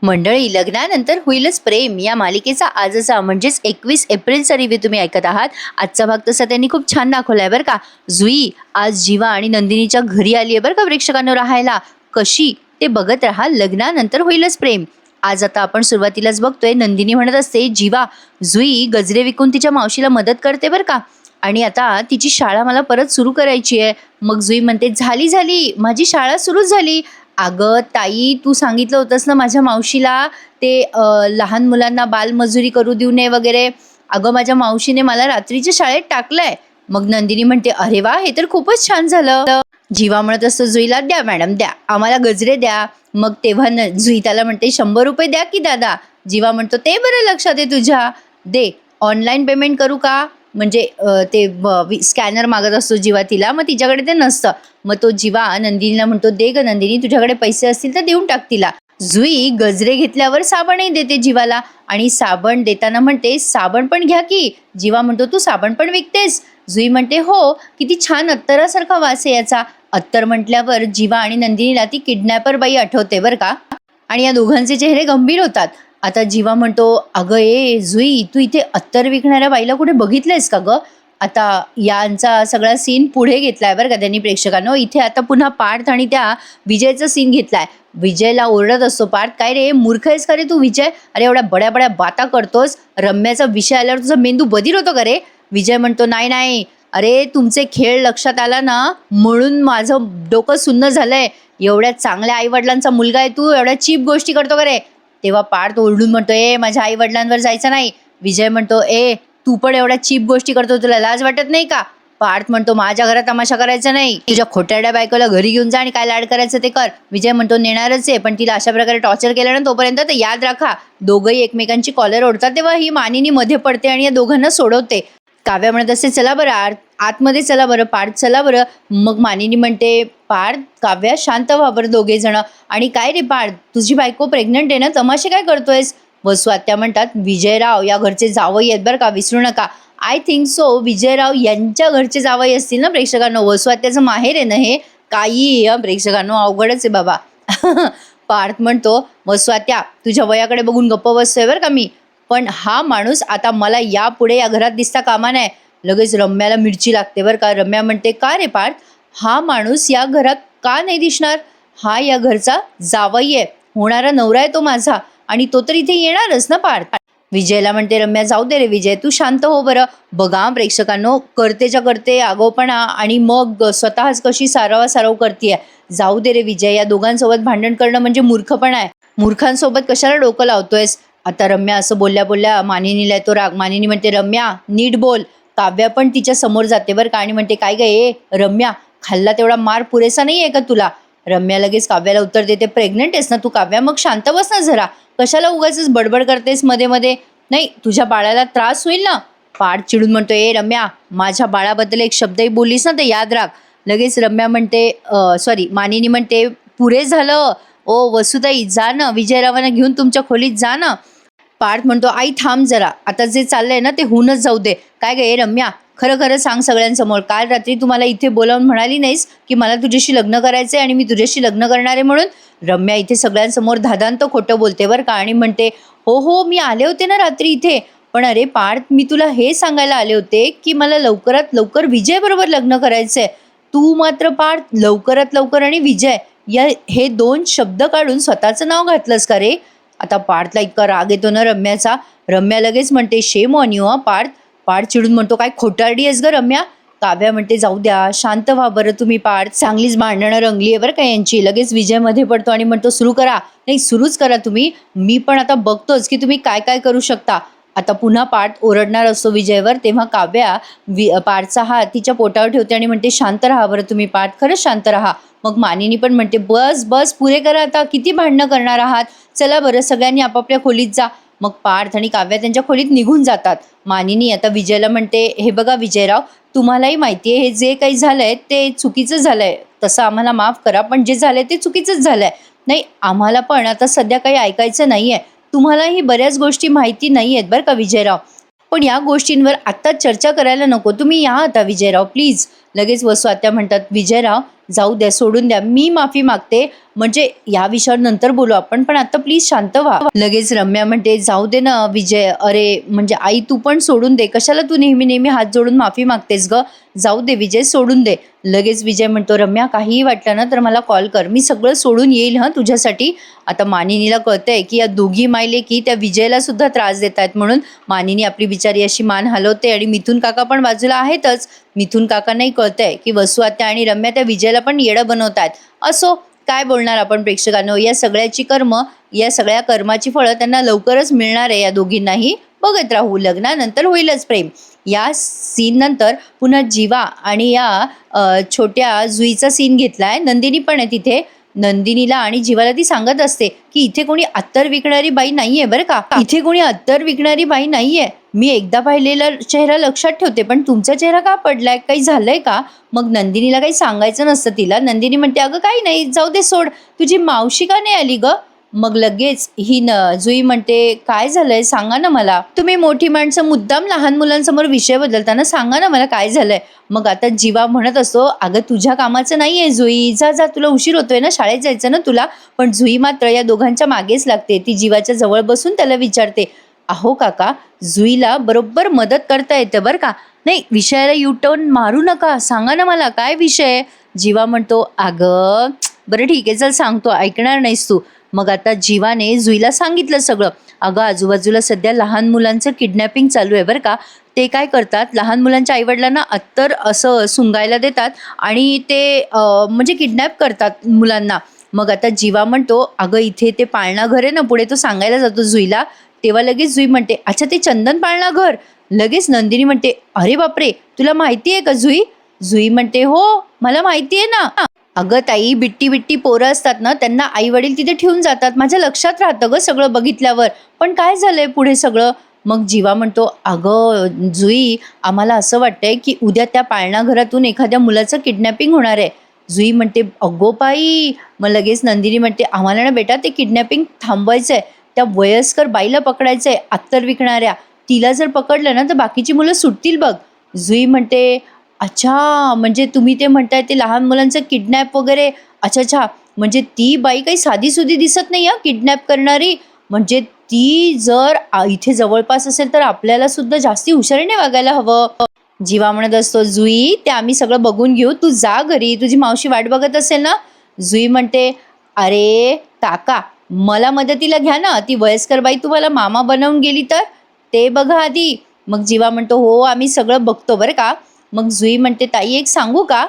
मंडळी, लग्नानंतर होईलच प्रेम या मालिकेचा आजचा म्हणजेच 21 एप्रिलचा रिव्ह्यू तुम्ही ऐकत आहात. आजचा भाग तसा त्यांनी खूप छान दाखवलाय बरं का. जुई आज जीवा आणि नंदिनीच्या घरी आली आहे बरं का प्रेक्षकांना राहायला. कशी ते बघत राहा लग्नानंतर होईलच प्रेम. आज आता आपण सुरुवातीलाच बघतोय नंदिनी म्हणत असते जीवा जुई गजरे विकून तिच्या मावशीला मदत करते बरं का. आणि आता तिची शाळा मला परत सुरू करायची आहे. मग जुई म्हणते झाली झाली माझी शाळा सुरू झाली. अगं ताई, तू सांगितलं होतंस ना माझ्या मावशीला ते लहान मुलांना बालमजुरी करू देऊ नये वगैरे. अगं माझ्या मावशीने मला रात्रीच्या शाळेत टाकलंय. मग नंदिनी म्हणते अरे वा, हे तर खूपच छान झालं. जीवा म्हणत असतो जुईला द्या मॅडम द्या, आम्हाला गजरे द्या. मग तेव्हा जुई त्याला म्हणते 100 रुपये द्या की दादा. जीवा म्हणतो ते बरं लक्षात आहे तुझ्या, दे. ऑनलाईन पेमेंट करू का, म्हणजे ते स्कॅनर मागत असतो जीवा तिला, मग तिच्याकडे ते नसतं. मग तो जीवा नंदिनीला म्हणतो दे ग नंदिनी, तुझ्याकडे पैसे असतील तर देऊन टाक तिला. जुई गजरे घेतल्यावर साबणही देते जीवाला आणि साबण देताना म्हणते साबण पण घ्या की. जीवा म्हणतो तू साबण पण विकतेस. जुई म्हणते हो, किती छान अत्तरासारखा वास आहे याचा. अत्तर म्हटल्यावर जीवा आणि नंदिनीला ती किडनॅपर बाई आठवते बरं का. आणि या दोघांचे चेहरे गंभीर होतात. आता जीवा म्हणतो अगं ए जुई, तू इथे अत्तर विकणाऱ्या बाईला कुठे बघितलंयस का ग. आता यांचा सगळा सीन पुढे घेतलाय बरं का त्यांनी प्रेक्षकांनो. इथे आता पुन्हा पार्थ आणि त्या विजयचा सीन घेतलाय. विजयला ओरडत असतो पार्थ, काय रे मूर्ख आहेस का रे तू विजय, अरे एवढ्या बड्या बड्या बाता करतोस, रम्याचा विषय आल्यावर तुझा मेंदू बधीर होतो का रे. विजय म्हणतो नाही नाही, अरे तुमचे खेळ लक्षात आला ना म्हणून माझं डोकं सुन्न झालंय. एवढ्या चांगल्या आईवडिलांचा मुलगा आहे तू, एवढ्या चीप गोष्टी करतो का रे. तेव्हा पार्थ ओरडून म्हणतो ए माझ्या आई वडिलांवर जायचं नाही. विजय म्हणतो ए तू पण एवढ्या चीप गोष्टी करतो, तुला लाज वाटत नाही का. पार्थ म्हणतो माझ्या घरात तमाशा करायचा नाही, तुझ्या खोट्याड्या बायकोला घरी घेऊन जा आणि काय लाड करायचं ते कर. विजय म्हणतो नेणारच आहे, पण तिला अशा प्रकारे टॉर्चर केलं ना तोपर्यंत तर याद राखा दोघंही एकमेकांची कॉलर ओढतात. तेव्हा ही मानिनी मध्ये पडते आणि या दोघांना सोडवते. काव्या म्हणत असते चला बरं आतमध्ये चला बरं पार्थ चला बरं. मग मानिनी म्हणते पार्थ काव्या शांत व्हा बरं दोघे जण. आणि काय रे पार्थ, तुझी बायको प्रेग्नंट आहे ना, तमाशे काय करतोयस. वसू आत्या म्हणतात विजयराव या घरचे जावई आहेत बरं का, विसरू नका. आय थिंक सो विजयराव यांच्या घरचे जावई असतील ना प्रेक्षकांनो. वसू आत्याचं माहेर आहे ना हे. काही प्रेक्षकांनो अवघडच आहे बाबा. पार्थ म्हणतो वसू आत्या तुझ्या वयाकडे बघून गप्प बसतोय बरं का मी, पण हा माणूस आता मला यापुढे या घरात दिसता कामा नाही. लगेच रम्याला मिरची लागते बरं का. रम्या म्हणते का रे पार्थ, हा माणूस या घरात का नाही दिसणार. हा या घरचा जावई आहे, होणारा नवरा आहे तो माझा, आणि तो तर इथे येणारच ना पार्थ. विजयला म्हणते रम्या जाऊ दे रे विजय, तू शांत हो बरं. बघा प्रेक्षकांनो, करतेच्या करते आगाऊपणा आणि मग स्वतःच कशी सारव करतीये. जाऊ दे रे विजय, या दोघांसोबत भांडण करणं म्हणजे मूर्खपणा आहे. मूर्खांसोबत कशाला डोकं लावतोयस. आता रम्या असं बोलल्या बोलल्या मानिनीला येतो राग. मानिनी म्हणते रम्या नीट बोल. काव्या पण तिच्या समोर जाते बरं का आणि म्हणते काय गे रम्या, खाल्ला तेवढा मार पुरेसा नाही आहे का तुला. रम्या लगेच काव्याला उत्तर देते प्रेग्नंट आहेस ना तू काव्या, मग शांत बस ना जरा, कशाला उगाच बडबड करतेस मध्ये मध्ये, नाही तुझ्या बाळाला त्रास होईल ना. पार्थ चिडून म्हणतो ए रम्या, माझ्या बाळाबद्दल एक शब्दही बोललीस ना ते याद राख. लगेच रम्या म्हणते मानिनी म्हणते पुरे झालं ओ वसुताई, जा ना विजयरावांना घेऊन तुमच्या खोलीत जा ना. पार्थ म्हणतो आई थांब जरा, आता जे चाललंय ना ते होऊनच जाऊ दे. काय गे रम्या, खरं खरं सांग सगळ्यांसमोर, काल रात्री तू मला इथे बोलावून म्हणाली नाहीस की मला तुझ्याशी लग्न करायचंय आणि मी तुझ्याशी लग्न करणार आहे म्हणून. रम्या इथे सगळ्यांसमोर धादांत खोटं बोलते बरं का आणि म्हणते हो हो मी आले होते ना रात्री इथे, पण अरे पार्थ मी तुला हे सांगायला आले होते की मला लवकरात लवकर विजय बरोबर लग्न करायचंय. तू मात्र पार्थ लवकरात लवकर आणि विजय या हे 2 शब्द काढून स्वतःचं नाव घातलंस का रे. आता पार्थला इतका राग येतो ना रम्याचा. रम्या लगेच म्हणते shame on you Parth. Parth चिडून म्हणतो काय खोटारडी आहेस ग रम्या. काव्या म्हणते जाऊ द्या शांत व्हा बरं तुम्ही पार्थ, चांगलीच भांडणं रंगली आहे बरं का यांची. लगेच विजय मध्ये पडतो आणि म्हणतो सुरू करा. नाही सुरूच करा तुम्ही, मी पण आता बघतोच की तुम्ही काय काय करू शकता. आता पुन्हा पार्थ ओरडणार असतो विजयवर. तेव्हा काव्या पार्थचा हात तिच्या पोटावर ठेवते आणि म्हणते शांत राहा बरं तुम्ही पार्थ, खरंच शांत राहा. मग मानिनी पण म्हणते बस बस पुरे करा आता, किती भांडणं करणार आहात, चला बरं सगळ्यांनी आपापल्या खोलीत जा. मग पार्थ आणि काव्या त्यांच्या खोलीत निघून जातात. मानिनी आता विजयला म्हणते हे बघा विजयराव, तुम्हालाही माहिती आहे हे जे काही झालंय ते चुकीचं झालंय, तसं आम्हाला माफ करा, पण जे झालंय ते चुकीचंच झालंय. नाही आम्हाला पण आता सध्या काही ऐकायचं नाहीये. तुम्हालाही बऱ्याच गोष्टी माहिती नाही आहेत बरं का विजयराव, पण या गोष्टींवर आत्ता चर्चा करायला नको, तुम्ही या आता विजयराव प्लीज. लगेच वसू आत्या म्हणतात विजयराव जाऊ द्या सोडून द्या, मी माफी मागते म्हणजे या विषयावर नंतर बोलू आपण, पण आता प्लीज शांत व्हा. लगेच रम्या म्हणते जाऊ दे ना विजय, अरे म्हणजे आई तू पण सोडून दे, कशाला तू नेहमी नेहमी हात जोडून माफी मागतेस ग, जाऊ दे विजय सोडून दे. लगेच विजय म्हणतो रम्या काहीही वाटलं ना तर मला कॉल कर, मी सगळं सोडून येईल हं तुझ्यासाठी. आता मानिनीला कळतंय की या दोघी मायले की त्या विजयला सुद्धा त्रास देत आहेत, म्हणून मानिनी आपली बिचारी अशी मान हलवते आणि मिथून काका पण बाजूला आहेतच. मिथून काकांनाही कळतंय की वसू आत्या आणि रम्या त्या विजयला पण येडं बनवतात. असो, काय बोलणार आपण प्रेक्षकांनो, या सगळ्याची या सगळ्या कर्माची फळं त्यांना लवकरच मिळणार आहे या दोघींनाही. बघत राहू, लग्नानंतर होईलच प्रेम. या सीन नंतर पुन्हा जीवा आणि या छोट्या जुईचा सीन घेतलाय. नंदिनी पण आहे तिथे. नंदिनीला आणि जीवाला ती सांगत असते की इथे कोणी अत्तर विकणारी बाई नाहीये बरं का, इथे कोणी अत्तर विकणारी बाई नाहीये. मी एकदा पाहिलेला चेहरा लक्षात ठेवते, पण तुमचा चेहरा का पडलाय, काही झालंय का? मग नंदिनीला काही सांगायचं नसतं तिला. नंदिनी म्हणते अगं काही नाही, जाऊ दे सोड, तुझी मावशी का नाही आली ग? मग लगेच ही जुई म्हणते काय झालंय सांगा ना मला, तुम्ही मोठी माणसं मुद्दाम लहान मुलांसमोर विषय बदलताना सांगा ना मला काय झालंय. मग आता जीवा म्हणत असतो अगं तुझ्या कामाचं नाहीये जुई, जा जा, तुला उशीर होतोय ना, शाळेत जायचं ना तुला. पण जुई मात्र या दोघांच्या मागेच लागते. ती जीवाच्या जवळ बसून त्याला विचारते अहो काका, जुईला बरोबर मदत करता येतं बरं का, नाही विषयाला युटर्न मारू नका, सांगा ना मला काय विषय. जीवा म्हणतो अगं बरं ठीक आहे चल सांगतो, ऐकणार नाहीस तू. मग आता जीवाने जुईला सांगितलं सगळं. अगं आजूबाजूला सध्या लहान मुलांचं किडनॅपिंग चालू आहे बरं का. ते काय करतात, लहान मुलांच्या आईवडिलांना अत्तर असं सुंगायला देतात आणि ते म्हणजे किडनॅप करतात मुलांना. मग आता जीवा म्हणतो अगं इथे ते पाळणा घर आहे ना, पुढे तो सांगायला जातो जुईला, तेव्हा लगेच जुई म्हणते अच्छा ते चंदन पाळणा घर. लगेच नंदिनी म्हणते अरे बापरे, तुला माहिती आहे का जुई? जुई म्हणते हो मला माहिती आहे ना. अगं ताई, बिट्टी बिट्टी पोरं असतात ना, त्यांना आई वडील तिथे ठेवून जातात, माझ्या लक्षात राहतं ग सगळं बघितल्यावर, पण काय झालंय पुढे सगळं. मग जीवा म्हणतो अगं जुई, आम्हाला असं वाटतंय की उद्या त्या पाळणा घरातून एखाद्या मुलाचं किडनॅपिंग होणार आहे. जुई म्हणते अगो बाई. मग लगेच नंदिनी म्हणते आम्हाला ना बेटा ते किडनॅपिंग थांबवायचंय, त्या वयस्कर बाईला पकडायचंय अत्तर विकणाऱ्या, तिला जर पकडलं ना तर बाकीची मुलं सुटतील बघ. जुई म्हणते अच्छा, म्हणजे तुम्ही ते म्हणताय ते लहान मुलांचं किडनॅप वगैरे, अच्छा अच्छा, म्हणजे ती बाई काही साधीसुधी दिसत नाही हा किडनॅप करणारी, म्हणजे ती जर इथे जवळपास असेल तर आपल्याला सुद्धा जास्ती हुशारीने वागायला हवं. जीवा म्हणत असतो जुई ते आम्ही सगळं बघून घेऊ, तू जा घरी, तुझी मावशी वाट बघत असेल ना. जुई म्हणते अरे काका मला मदतीला घ्या ना, ती वयस्कर बाई तुम्हाला मामा बनवून गेली तर ते बघा आधी. मग जीवा म्हणतो हो आम्ही सगळं बघतो बरं का. मग जुई म्हणते ताई एक सांगू का,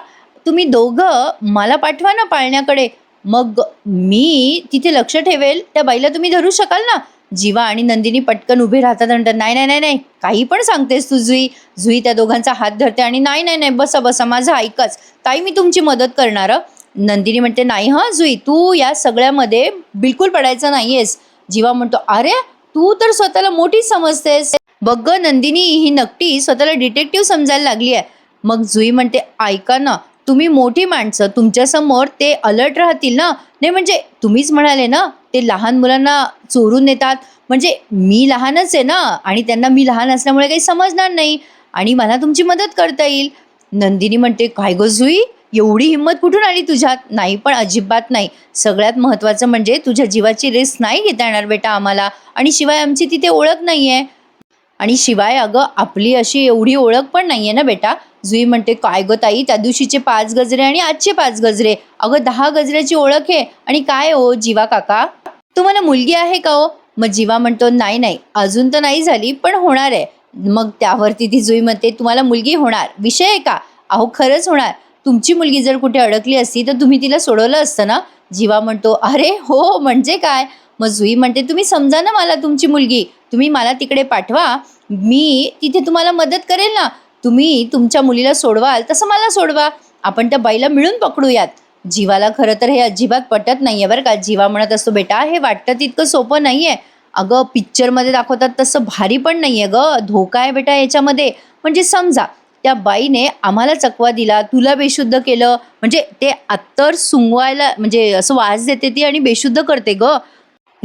तुम्ही दोघं मला पाठवा ना पाळण्याकडे, मग मी तिथे लक्ष ठेवेल, त्या बाईला तुम्ही धरू शकाल ना. जीवा आणि नंदिनी पटकन उभे राहतात आणि म्हणतात नाही नाही नाही नाही, काही पण सांगतेस तू जुई. जुई त्या दोघांचा हात धरते आणि नाही नाही नाही, बसा बसा, माझं ऐकच ताई, मी तुमची मदत करणार. नंदिनी म्हणते नाही हां जुई, तू या सगळ्यामध्ये बिलकुल पडायचं नाहीयेस. जीवा म्हणतो अरे तू तर स्वतःला मोठी समजतेस, बघ ग नंदिनी, ही नक्की स्वतःला डिटेक्टिव्ह समजायला लागली आहे. मग जुई म्हणते ऐका ना, तुम्ही मोठी माणसं, तुमच्यासमोर ते अलर्ट राहतील ना. नाही म्हणजे तुम्हीच म्हणाले ना ते लहान मुलांना चोरून नेतात, म्हणजे मी लहानच आहे ना आणि त्यांना मी लहान असल्यामुळे काही समजणार नाही आणि मला तुमची मदत करता येईल. नंदिनी म्हणते काय गं जुई, एवढी हिंमत कुठून आली तुझ्यात? नाही पण अजिबात नाही. सगळ्यात महत्त्वाचं म्हणजे तुझ्या जीवाची रिस्क नाही घेता येणार बेटा आम्हाला, आणि शिवाय आमची तिथे ओळख नाही आहे, आणि शिवाय अगं आपली अशी एवढी ओळख पण नाहीये ना बेटा. जुई म्हणते काय गं ताई, त्या दिवशीचे 5 गजरे आणि आजचे 5 गजरे, अगं 10 गजऱ्याची ओळख आहे. आणि काय हो जीवा काका, तुम्हाला मुलगी आहे का हो? मग जीवा म्हणतो नाही नाही अजून तर नाही झाली, पण होणार आहे. मग त्यावरती ती जुई म्हणते तुम्हाला मुलगी होणार विषय आहे का? अहो खरंच होणार. तुमची मुलगी जर कुठे अडकली असती तर तुम्ही तिला सोडवलं असतं ना. जीवा म्हणतो अरे हो म्हणजे काय. मग जुई म्हणते तुम्ही समजा ना मला तुमची मुलगी, तुम्ही मला तिकडे पाठवा, मी तिथे तुम्हाला मदत करेल ना. तुम्ही तुमच्या मुलीला सोडवाल तसं मला सोडवा, आपण त्या बाईला मिळून पकडूयात. जीवाला खरं तर हे अजिबात पटत नाहीये बरं का. जीवा म्हणत असतो बेटा हे वाटतं तितकं सोपं नाहीये, अगं पिक्चरमध्ये दाखवतात तसं भारी पण नाहीये ग, धोका आहे बेटा याच्यामध्ये. म्हणजे समजा त्या बाईने आम्हाला चकवा दिला, तुला बेशुद्ध केलं, म्हणजे ते अत्तर सुंगवायला म्हणजे असं वास देते ती आणि बेशुद्ध करते ग.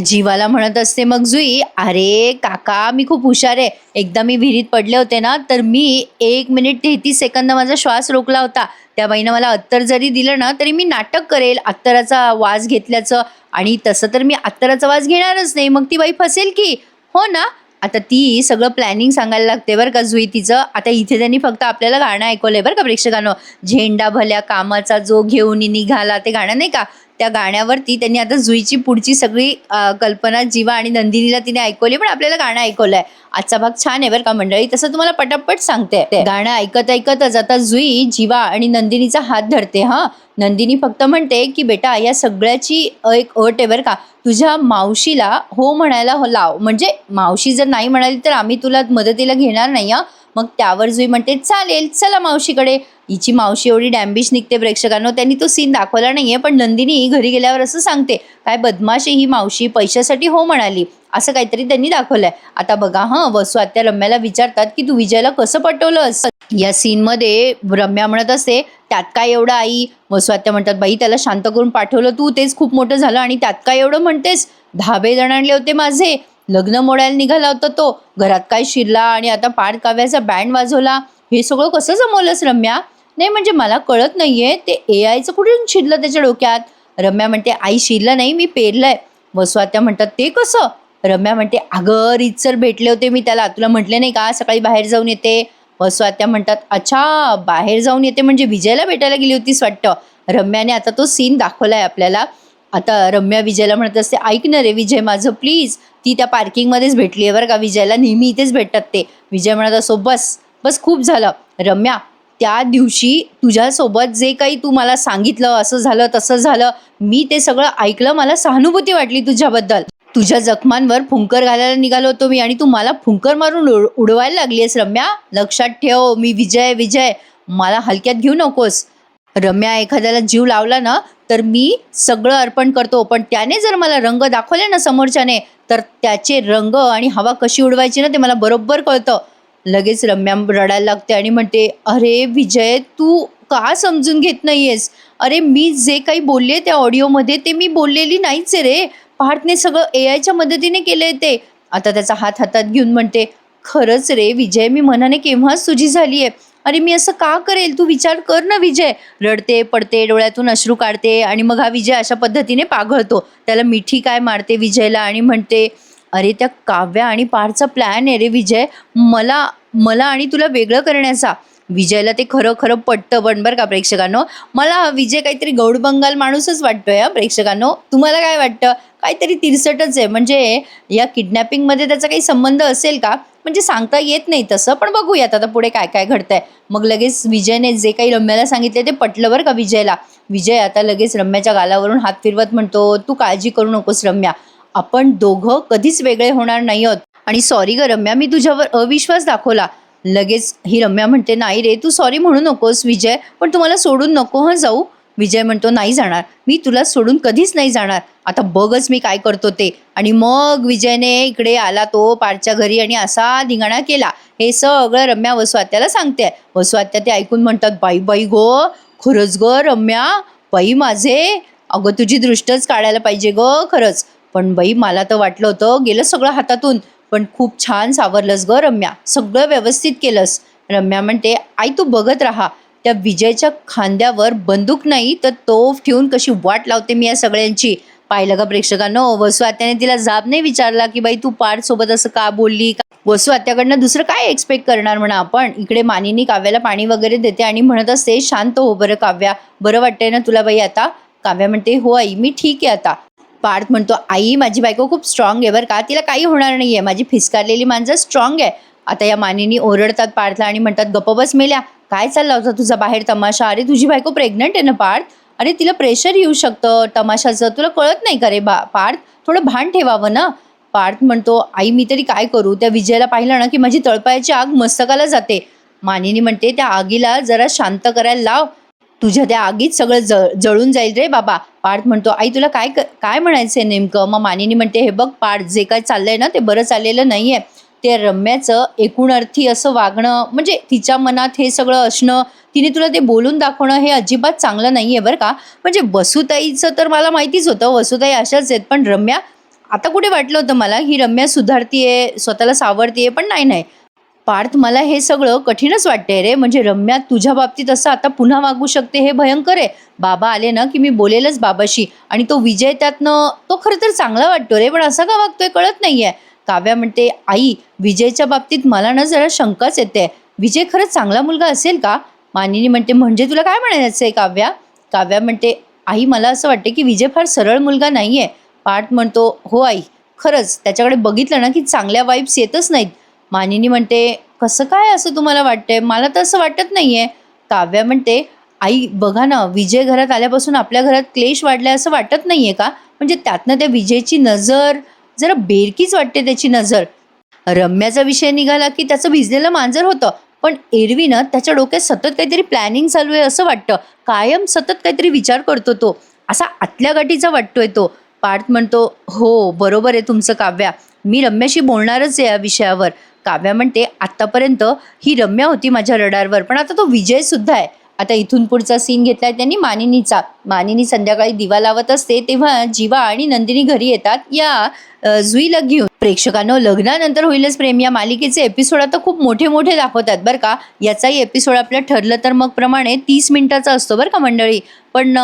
जीवाला म्हणत असते मग जुई, "अरे काका, मी खूप हुशार आहे. एकदा मी विहिरीत पडले होते ना, तर मी 1 मिनिट 33 सेकंद माझा श्वास रोखला होता. त्या बाईनं मला अत्तर जरी दिलं ना, तरी मी नाटक करेल अत्तराचा वास घेतल्याचं आणि तसं तर मी अत्तराचा वास घेणारच नाही. मग ती बाई फसेल की." हो ना? आता ती सगळं प्लॅनिंग सांगायला लागते बरं का जुई तिचं. आता इथे त्यांनी फक्त आपल्याला गाणं ऐकवलंय बरं का प्रेक्षकांनो. झेंडा भल्या कामाचा जो घेऊन निघाला ते गाणं नाही का? त्या गाण्यावरती त्यांनी आता जुईची पुढची सगळी कल्पना जीवा आणि नंदिनीला तिने ऐकवली, पण आपल्याला गाणं ऐकवलंय. आजचा भाग छान आहे बरं का मंडळी. तसं तुम्हाला पटापट सांगते. गाणं ऐकत ऐकतच आता जुई जीवा आणि नंदिनीचा हात धरते. हा, नंदिनी फक्त म्हणते की बेटा, या सगळ्याची एक अट आहे बरं का. तुझ्या मावशीला हो म्हणायला लाव, म्हणजे मावशी जर नाही म्हणाली तर आम्ही तुला मदतीला घेणार नाही. हा, मग त्यावर जुई म्हणते चालेल, चला मावशीकडे. हिची मावशी एवढी डॅम्बिश निघते प्रेक्षकांनो. त्यांनी तो सीन दाखवला नाहीये, पण नंदिनी घरी गेल्यावर असं सांगते, काय बदमाश आहे ही मावशी, पैशासाठी हो म्हणाली, असं काहीतरी त्यांनी दाखवलंय. आता बघा वसू आत्या रम्याला विचारतात की तू विजयला कसं पटवलंस. या सीन मध्ये रम्या म्हणत असते, त्यात काय एवढं आई. वसू आत्या म्हणतात, बाई त्याला शांत करून पाठवलं तू, तेच खूप मोठं झालं, आणि त्यात काय एवढं म्हणतेस. धाबे जण आणले होते माझे, लग्न मोडायला निघाला होता तो, घरात काय शिरला आणि आता पाठ काव्याचा बँड वाजवला. हे सगळं कसं जमवलंस रम्या. नाही म्हणजे मला कळत नाहीये, ते एआयचं कुठून शिरलं त्याच्या डोक्यात. रम्या म्हणते, आई शिरलं नाही, मी पेरलंय. वसू आत्या म्हणतात, ते कसं. रम्या म्हणते, अगं रीतसर भेटले होते मी त्याला, तुला म्हटले नाही का सकाळी बाहेर जाऊन येते. वसू आत्या म्हणतात, अच्छा बाहेर जाऊन येते म्हणजे विजयला भेटायला गेली होतीस वाटतं. रम्याने आता तो सीन दाखवलाय आपल्याला. आता रम्या विजयला म्हणत असते, ऐक ना रे विजय माझं प्लीज. ती त्या पार्किंगमध्येच भेटली आहे बरं का विजयला, नेहमी इथेच भेटतात ते. विजय म्हणत असो, बस बस खूप झालं. रम्या, त्या दिवशी तुझ्यासोबत जे काही तू मला सांगितलं, असं झालं तसं झालं, मी ते सगळं ऐकलं, मला सहानुभूती वाटली तुझ्याबद्दल. तुझ्या जखमांवर फुंकर घालायला निघालो होतो मी, आणि तू मला फुंकर मारून उडवायला लागली आहेस रम्या. लक्षात ठेव, मी विजय विजय, मला हलक्यात घेऊ नकोस. रम्या, एखाद्याला जीव लावला ना तर मी सगळं अर्पण करतो, पण त्याने जर मला रंग दाखवले ना समोरच्याने, तर त्याचे रंग आणि हवा कशी उडवायची ना ते मला बरोबर कळतं. लगेच रम्या रडायला लागते आणि म्हणते, अरे विजय, तू का समजून घेत नाहीयेस. अरे मी जे काही बोलले त्या ऑडिओमध्ये ते मी बोललेली नाहीच आहे रे. पार्थने सगळं एआयच्या मदतीने केलंय ते. आता त्याचा हात हातात घेऊन म्हणते, खरंच रे विजय, मी मनाने केव्हाच तुझी झाली आहे. अरे मी असं का करेल, तू विचार कर ना विजय. रडते पडते, डोळ्यातून अश्रू काढते, आणि मग हा विजय अशा पद्धतीने पाघळतो. त्याला मिठी काय मारते विजयला आणि म्हणते, अरे त्या काव्या आणि पारचा प्लॅन आहे रे विजय, मला मला आणि तुला वेगळं करण्याचा. विजयला ते खरं खरं पटतं, पण बरं का प्रेक्षकांनो, मला हा विजय काहीतरी गौड बंगाल माणूसच वाटतोय. प्रेक्षकांनो, तुम्हाला काय वाटतं. काहीतरी तिरसटच आहे. म्हणजे या किडनॅपिंगमध्ये त्याचा काही संबंध असेल का, म्हणजे सांगता येत नाही तसं, पण बघूयात आता पुढे काय काय घडतंय. मग लगेच विजयने जे काही रम्याला सांगितले ते पटलं बरं का विजयला. विजय आता लगेच रम्याच्या गालावरून हात फिरवत म्हणतो, तू काळजी करू नकोस रम्या, आपण दोघं कधीच वेगळे होणार नाही आहोत. आणि सॉरी ग रम्या, मी तुझ्यावर अविश्वास दाखवला. लगेच ही रम्या म्हणते, नाही रे, तू सॉरी म्हणू नकोस विजय, पण तुम्हाला सोडून नको जाऊ. विजय म्हणतो, नाही जाणार, मी तुला सोडून कधीच नाही जाणार. आता बघच मी काय करतो ते. आणि मग विजयने इकडे आला तो पारच्या घरी आणि असा धिंगाणा केला. हे सगळं रम्या वसू आत्याला सांगते. वसू आत्या ते ऐकून म्हणतात, बाई बाई गो, खरंच ग रम्या, बाई माझे, अगं तुझी दृष्टच काढायला पाहिजे ग खरंच. पण बाई मला तर वाटलं होतं गेलं सगळं हातातून, पण खूप छान सावरलंस ग रम्या, सगळं व्यवस्थित केलंस. रम्या म्हणते, आई तू बघत राहा, त्या विजयच्या खांद्यावर बंदूक नाही तर तोफ ठेवून कशी वाट लावते मी या सगळ्यांची. पाहिलं का प्रेक्षकांनो, वसू आत्याने तिला जाब नाही विचारला की बाई तू पार्थ सोबत असं का बोलली. वसू आत्याकडनं दुसरं काय एक्सपेक्ट करणार म्हणा आपण. इकडे मानिनी काव्याला पाणी वगैरे देते आणि म्हणत असते, शांत हो बरं काव्या, बरं वाटतंय ना तुला बाई आता. काव्या म्हणते, हो आई मी ठीक आहे आता. पार्थ म्हणतो, आई माझी बायको खूप स्ट्रॉंग आहे बरं का, तिला काही होणार नाहीये, माझी फिसकारलेली मांजर स्ट्रॉंग आहे. आता या मानिनी ओरडतात पार्थला आणि म्हणतात, गप्प बस मेल्या, काय चालला होता तुझा बाहेर तमाशा. अरे तुझी बायको प्रेग्नंट आहे ना पार्थ, अरे तिला प्रेशर येऊ शकतं तमाशाचं, तुला कळत नाही का रे पार्थ, थोडं भान ठेवावं ना. पार्थ म्हणतो, आई मी तरी काय करू, त्या विजयाला पाहिलं ना की माझी तळपायाची आग मस्तकाला जाते. मानिनी म्हणते, त्या आगीला जरा शांत करायला लाव, तुझ्या त्या आगीत सगळं जळून जाईल रे बाबा. पार्थ म्हणतो, आई तुला काय काय म्हणायचंय नेमकं. मग मानिनी म्हणते, हे बघ पार्थ, जे काय चाललंय ना ते बरं चाललेलं नाहीये. ते रम्याचं एकूण अर्थी असं वागणं, म्हणजे तिच्या मनात हे सगळं असणं, तिने तुला ते बोलून दाखवणं, हे अजिबात चांगलं नाहीये बरं का. म्हणजे वसुताईचं तर मला माहितीच होतं, वसुताई अशाच आहेत, पण रम्या आता कुठे वाटलं होतं मला ही रम्या सुधारतीये, स्वतःला सावरतीये, पण नाही नाही. पार्थ मला हे सगळं कठीणच वाटतंय रे. म्हणजे रम्या तुझ्या बाबतीत असं आता पुन्हा वागू शकते हे भयंकर आहे. बाबा आले ना की मी बोलेलच बाबाशी. आणि तो विजय त्यातनं तो खरं तर चांगला वाटतो रे, पण असा का वागतोय कळत नाहीये. काव्या म्हणते, आई विजयच्या बाबतीत मला ना जरा शंकाच येते. विजय खरंच चांगला मुलगा असेल का? मानिनी म्हणते, म्हणजे तुला काय म्हणायचंय काव्या? काव्या म्हणते, आई मला असं वाटते की विजय फार सरळ मुलगा नाहीये. पार्थ म्हणतो, हो आई, खरंच त्याच्याकडे बघितलं ना की चांगल्या वाईब्स येतच नाहीत. मानिनी म्हणते, कसं काय असं तुम्हाला वाटतंय? मला तर असं वाटत नाहीये. काव्या म्हणते, आई बघा ना, विजय घरात आल्यापासून आपल्या घरात क्लेश वाढलाय असं वाटत नाहीये का? म्हणजे त्यातनं त्या विजयची नजर जरा बेरकीच वाटते त्याची नजर. रम्याचा विषय निघाला की त्याचं भिजलेलं मांजर होतं. पण एरवी ना त्याच्या डोक्यात सतत काहीतरी प्लॅनिंग चालू आहे असं वाटतं. कायम सतत काहीतरी विचार करतो तो. असा आतल्या गाठीचा वाटतोय तो. पार्थ म्हणतो, हो बरोबर आहे तुमचं काव्या. मी रम्याशी बोलणारच आहे या विषयावर. काव्या म्हणते, आत्तापर्यंत ही रम्या होती माझ्या रडारवर, पण आता तो विजय सुद्धा आहे. आता इथून पुढचा सीन घेतलाय त्यांनी मानिनीचा. मानिनी संध्याकाळी दिवा लावत असते तेव्हा जीवा आणि नंदिनी घरी येतात या जुईला घेऊन. प्रेक्षकांनो, लग्नानंतर होईलच प्रेम या मालिकेचे एपिसोड आता खूप मोठे मोठे दाखवतात बरं का. याचाही एपिसोड आपलं ठरलं तर मग प्रमाणे 30 मिनिटाचा असतो बरं का मंडळी. पण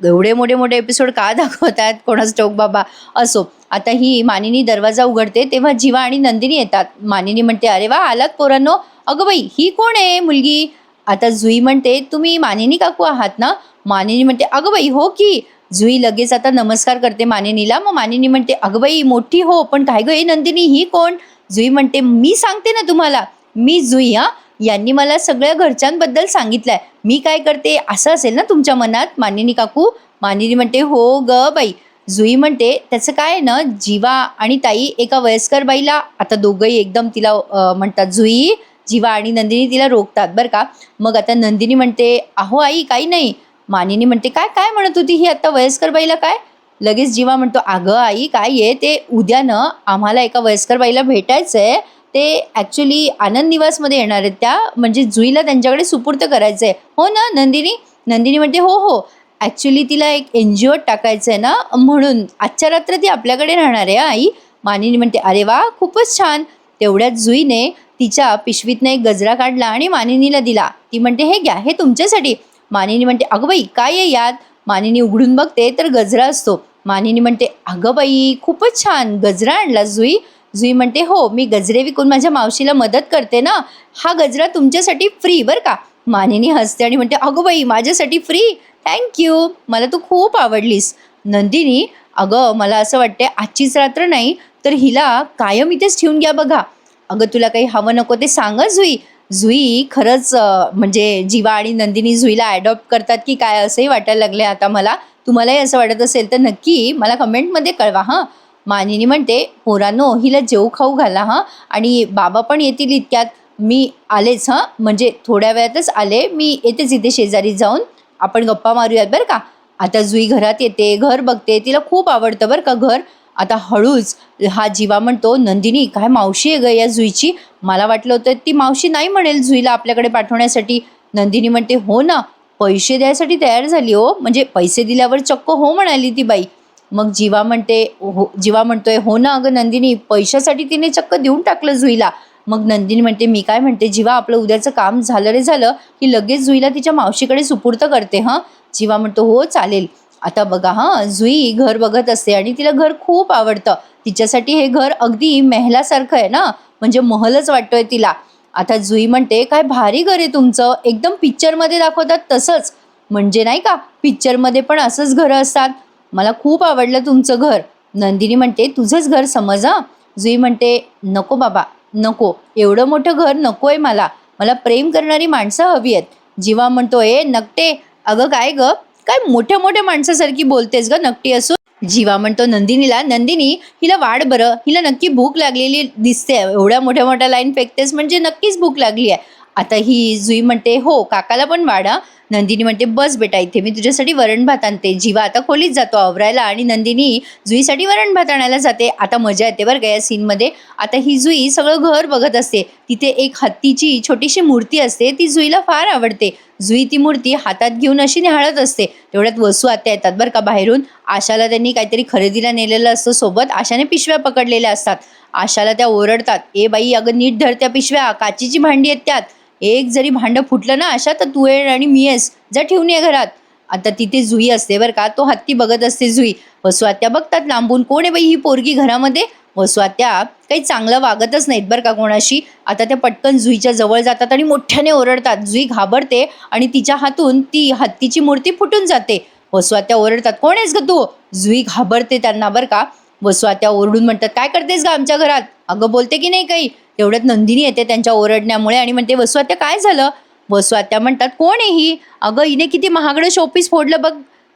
एवढे मोठे मोठे एपिसोड का दाखवतात कोणाच ठाऊक बाबा. असो, आता ही मानिनी दरवाजा उघडते तेव्हा जीवा आणि नंदिनी येतात. मानिनी म्हणते, अरे वा आलात पोरांनो. अगं बाई ही कोण आहे मुलगी? आता जुई म्हणते, तुम्ही मानिनी काकू आहात ना? मानिनी म्हणते, अगं बाई हो की. जुई लगेच आता नमस्कार करते मानिनीला. मग मानिनी म्हणते, अगं बाई मोठी हो, पण काय गं नंदिनी ही कोण? जुई म्हणते, मी सांगते ना तुम्हाला, मी जुई. यांनी मला सगळ्या घरच्यांबद्दल सांगितलंय. मी काय करते असं असेल ना तुमच्या मनात मानिनी काकू? मानिनी म्हणते, हो ग बाई. जुई म्हणते, त्याचं काय ना, जीवा आणि ताई एका वयस्कर बाईला, आता दोघंही एकदम तिला म्हणतात जुई. जीवा आणि नंदिनी तिला रोखतात बरं का. मग आता नंदिनी म्हणते, अहो आई काही नाही. मानिनी म्हणते, काय काय म्हणत होती ही आता वयस्कर बाईला काय? लगेच जीवा म्हणतो, अगं आई काय आहे ते, उद्या ना आम्हाला एका वयस्कर बाईला भेटायचंय. ते ॲक्च्युली आनंद निवासमध्ये येणार आहेत त्या, म्हणजे जुईला त्यांच्याकडे सुपूर्त करायचं आहे. हो ना नंदिनी? नंदिनी म्हणते, हो हो, ॲक्च्युली तिला एक NGOत टाकायचं आहे ना, म्हणून आजच्या रात्र ती आपल्याकडे राहणार आहे आई. मानिनी म्हणते, अरे वा खूपच छान. तेवढ्यात जुईने तिच्या पिशवीतनं एक गजरा काढला आणि मानिनीला दिला. ती म्हणते, हे घ्या, हे तुमच्यासाठी. मानिनी म्हणते, अगं बाई काय आहे यात? मानिनी उघडून बघते तर गजरा असतो. मानिनी म्हणते, अगं बाई खूपच छान, गजरा आणला जुई? जुई म्हणते, हो मी गजरे विकून माझ्या मावशीला मदत करते ना, हा गजरा तुमच्यासाठी फ्री बरं का. मानिनी हसते आणि म्हणते, अगं बाई माझ्यासाठी फ्री? थँक्यू, मला तू खूप आवडलीस. नंदिनी, अगं मला असं वाटते आजचीच रात्र नाही तर हिला कायम इथेच ठेवून घ्या बघा. अगं तुला काही हवं नको ते सांगच जुई. जुई खरंच म्हणजे जीवा आणि नंदिनी जुईला ॲडॉप्ट करतात की काय असंही वाटायला लागले आता मला. तुम्हालाही असं वाटत असेल तर नक्की मला कमेंटमध्ये कळवा हां. मानिनी म्हणते, पोरांनो हिला जेव खाऊ घाला हां, आणि बाबा पण येतील इतक्यात. मी आलेच हां, म्हणजे थोड्या वेळातच आले मी, येतेच इथे शेजारी जाऊन आपण गप्पा मारूयात बरं का. आता जुई घरात येते, घर बघते, तिला खूप आवडतं बरं का घर. आता हळूच हा जीवा म्हणतो, नंदिनी काय मावशी आहे ग या जुईची? मला वाटलं होतं ती मावशी नाही म्हणेल जुईला आपल्याकडे पाठवण्यासाठी. नंदिनी म्हणते, हो ना, पैसे द्यायसाठी तयार झाली हो, म्हणजे पैसे दिल्यावर चक्क हो म्हणाली ती बाई. मग जीवा म्हणते, हो, जीवा म्हणतोय, हो ना अगं नंदिनी, पैशासाठी तिने चक्क देऊन टाकलं जुईला. मग नंदिनी म्हणते, मी काय म्हणते जीवा, आपलं उद्याचं काम झालं रे झालं की लगेच जुईला तिच्या मावशीकडे सुपूर्त करते हां. जीवा म्हणतो, हो चालेल. आता बघा हां, जुई घर बघत असते आणि तिला घर खूप आवडतं. तिच्यासाठी हे घर अगदी मेहलासारखं आहे ना, म्हणजे महलच वाटतोय तिला. आता जुई म्हणते, काय भारी घर आहे तुमचं, एकदम पिक्चरमध्ये दाखवतात तसंच. म्हणजे नाही का पिक्चरमध्ये पण असंच घरं असतात. मला खूप आवडलं तुमचं घर. नंदिनी म्हणते, तुझंच घर समज हां. जुई म्हणते, नको बाबा नको, एवढं मोठं घर नको आहे मला, मला प्रेम करणारी माणसं हवी आहेत. जीवा म्हणतोय, नकटे, अगं काय ग, काय मोठ्या मोठ्या माणसासारखी बोलतेस ग नकटी असून? जीवा म्हणतो नंदिनीला, नंदिनी हिला वाढ बरं, हिला नक्की भूक लागलेली दिसते, एवढ्या मोठ्या मोठ्या लाईन फेकतेस म्हणजे नक्कीच भूक लागली आहे. आता ही जुई म्हणते, हो काकाला पण वाढा. नंदिनी म्हणते बस बेटा इथे, मी तुझ्यासाठी वरण भात आणते. जीवा आता खोलीत जातो आवरायला आणि नंदिनी जुईसाठी वरण भात आणायला जाते. आता मजा येते बरं का या सीनमध्ये. आता ही जुई सगळं घर बघत असते. तिथे एक हत्तीची छोटीशी मूर्ती असते, ती जुईला फार आवडते. जुई ती मूर्ती हातात घेऊन अशी निहाळत असते. तेवढ्यात वसू आत्या येतात बरं का बाहेरून. आशाला त्यांनी काहीतरी खरेदीला नेलेलं असतं सोबत. आशाने पिशव्या पकडलेल्या असतात. आशाला त्या ओरडतात, ए बाई अगं नीट धर त्या पिशव्या, काचीची भांडी आहेत त्यात. एक जरी भांडं फुटलं ना आशा तर तू आहे आणि मी आहेस, जा ठेवून ये घरात. आता तिथे जुई असते बरं का. तो हत्ती बघत असते जुई. वसू आत्या बघतात लांबून, कोण आहे बाई ही पोरगी घरामध्ये. वसू आत्या काही चांगलं वागतच नाहीत बरं का कोणाशी. आता त्या पटकन जुईच्या जवळ जातात आणि मोठ्याने ओरडतात. जुई घाबरते आणि तिच्या हातून ती हत्तीची मूर्ती फुटून जाते. वसू आत्या ओरडतात, कोण आहेस ग तू. जुई घाबरते त्यांना बरं का. वसू आत्या ओरडून म्हणतात, काय करतेस ग आमच्या घरात, अगं बोलते की नाही काही. तेवढ्यात नंदिनी येते त्यांच्या ओरडण्यामुळे आणि म्हणते, वसू आत्या काय झालं. वसू आत्या म्हणतात, कोण आहे ही, अगं हिने किती महागडं शोपीस फोडलं बघ.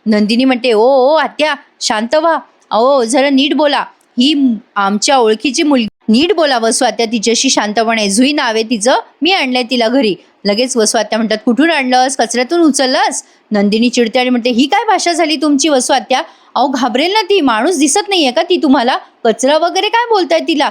नंदिनी म्हणते, ओ ओ आत्या शांत व्हा, अहो जरा नीट बोला, ही आमच्या ओळखीची मुलगी, नीट बोला वसू आत्या तिच्याशी शांतपणे. जुई नाव आहे तिचं, मी आणलंय तिला घरी. लगेच वसू आत्या म्हणतात, कुठून आणलंस, कचऱ्यातून उचललंस. नंदिनी चिडते आणि म्हणते, ही काय भाषा झाली तुमची वसू आत्या, अहो घाबरेल ना ती, माणूस दिसत नाहीये का ती तुम्हाला, कचरा वगैरे काय बोलताय तिला,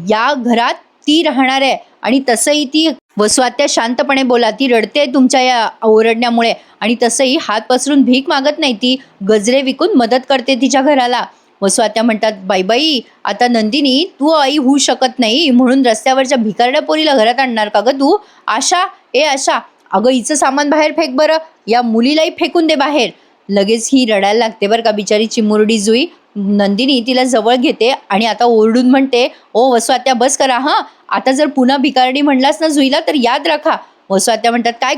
या घरात ती राहणार आहे. आणि तसंही ती वसू आत्या शांतपणे बोला, ती रडते तुमच्या या ओरडण्यामुळे. आणि तसंही हात पसरून भीक मागत नाही, ती गजरे विकून मदत करते तिच्या घराला. वसू आत्या म्हणतात, बाई बाई आता नंदिनी तू आई होऊ शकत नाही म्हणून रस्त्यावरच्या भिकारड्या पोरीला घरात आणणार का ग तू. आशा, ए आशा, अगं हिचं सामान बाहेर फेक बरं, या मुलीलाही फेकून दे बाहेर. लगेच ही रडायला लागते बरं का बिचारी चिमुरडी जुई. नंदिनी तिला जवळ घेते आणि आता ओरडून म्हणते, ओ वसू आत्या बस करा हां, आता जर पुन्हा भिकारडी म्हणलास ना जुईला तर याद राखा. वसू आत्या म्हणतात, काय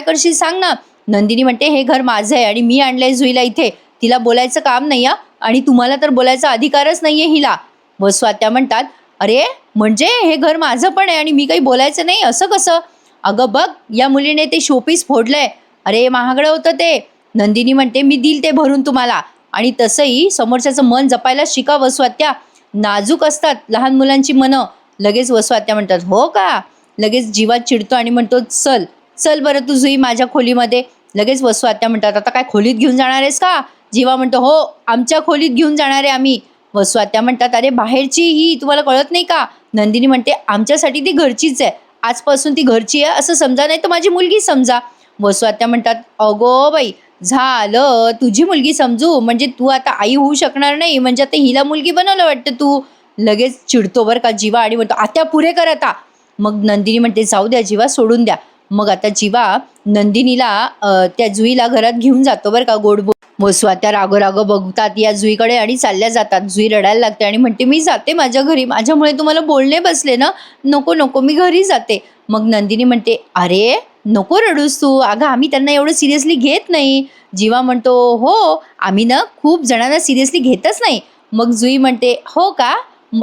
करशील सांग ना. नंदिनी म्हणते, हे घर माझं आहे आणि मी आणलंय जुईला इथे, तिला बोलायचं काम नाही आणि तुम्हाला तर बोलायचा अधिकारच नाहीये हिला. वसू आत्या म्हणतात, अरे म्हणजे हे घर माझं पण आहे आणि मी काही बोलायचं नाही असं कसं. अगं बघ या मुलीने ते शोपीस फोडलंय, अरे महागडं होतं ते. नंदिनी म्हणते, मी दिल ते भरून तुम्हाला. आणि तसंही समोरच्याचं मन जपायला शिका वसू आत्या, नाजूक असतात लहान मुलांची मनं. लगेच वसू आत्या म्हणतात, हो का. लगेच जीवा चिडतो आणि म्हणतो, चल चल बरं तू जुई माझ्या खोलीमध्ये. लगेच वसू आत्या म्हणतात, आता काय खोलीत घेऊन जाणार आहेस का. जीवा म्हणतो, हो आमच्या खोलीत घेऊन जाणार आहे आम्ही. वसू आत्या म्हणतात, अरे बाहेरची ही तुम्हाला कळत नाही का. नंदिनी म्हणते, आमच्यासाठी ती घरचीच आहे, आजपासून ती घरची आहे असं समजा, नाही तर माझी मुलगी समजा. वसू आत्या म्हणतात, अगो बाई झालं तुझी मुलगी समजू, म्हणजे तू आता आई होऊ शकणार नाही, म्हणजे आता हिला मुलगी बनवलं वाटतं तू. लगेच चिडतो बरं का जीवा आणि म्हणतो, आत्या पुरे कर आता. मग नंदिनी म्हणते, जाऊ द्या जीवा सोडून द्या. मग आता जीवा नंदिनीला त्या जुईला घरात घेऊन जातो बरं का गोड. वसू आत्या राग बघतात या जुईकडे आणि चालल्या जातात. जुई रडायला लागते आणि म्हणते, मी जाते माझ्या घरी, माझ्यामुळे तुम्हाला बोलणे बसले ना, नको नको मी घरी जाते. मग नंदिनी म्हणते, अरे नको रडूस तू, अगं आम्ही त्यांना एवढं सिरियसली घेत नाही. जीवा म्हणतो, हो आम्ही ना खूप जणांना सिरियसली घेतच नाही. मग जुई म्हणते, हो का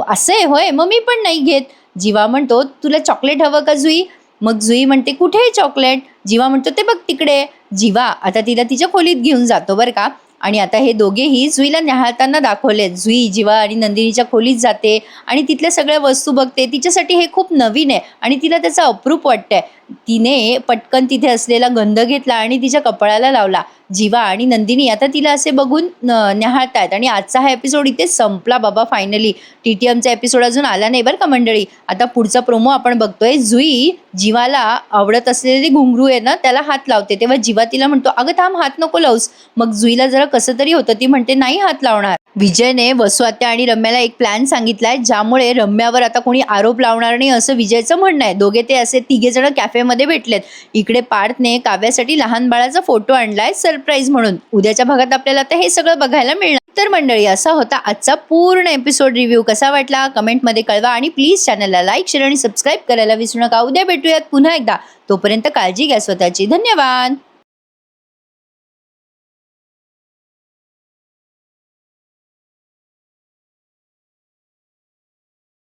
असं आहे होय, मग मी पण नाही घेत. जीवा म्हणतो, तुला चॉकलेट हवं का जुई. मग जुई म्हणते, कुठे आहे चॉकलेट. जीवा म्हणतो, ते बघ तिकडे. जीवा आता तिला तिच्या खोलीत घेऊन जातो बरं का. आणि आता हे दोघेही जुईला न्याहाळताना दाखवले. जुई जीवा आणि नंदिनीच्या खोलीत जाते आणि तिथल्या सगळ्या वस्तू बघते. तिच्यासाठी हे खूप नवीन आहे आणि तिला त्याचं अप्रूप वाटतंय. तिने पटकन तिथे असलेला गंध घेतला आणि तिच्या कपाळाला लावला. जीवा आणि नंदिनी आता तिला असे बघून न्याहाळतायत. आणि आजचा हा एपिसोड इथे संपला बाबा फायनली. TTMचा एपिसोड अजून आला नाही बरं का मंडळी. आता पुढचा प्रोमो आपण बघतोय. जुई जीवाला आवडत असलेले घुंगरू आहे ना त्याला हात लावते, तेव्हा जीवा तिला म्हणतो, अगं थांब हात नको लावूस. मग जुईला जरा कसं तरी होतं, ती म्हणते, नाही हात लावणार. विजयने वसू आत्या आणि रम्याला एक प्लॅन सांगितलाय, ज्यामुळे रम्यावर आता कोणी आरोप लावणार नाही असं विजयचं म्हणणं आहे. दोघे ते असे तिघेजण कॅफेमध्ये भेटलेत. इकडे पार्थने काव्यासाठी लहान बाळाचा फोटो आणलाय सरप्राईज म्हणून. उद्याच्या भागात आपल्याला आता हे सगळं बघायला मिळणार. तर मंडळी असा होता आजचा पूर्ण एपिसोड रिव्ह्यू. कसा वाटला कमेंटमध्ये कळवा आणि प्लीज चॅनलला लाईक, शेअर आणि सबस्क्राईब करायला विसरू नका. उद्या भेटूयात पुन्हा एकदा. तोपर्यंत काळजी घ्या स्वतःची. धन्यवाद.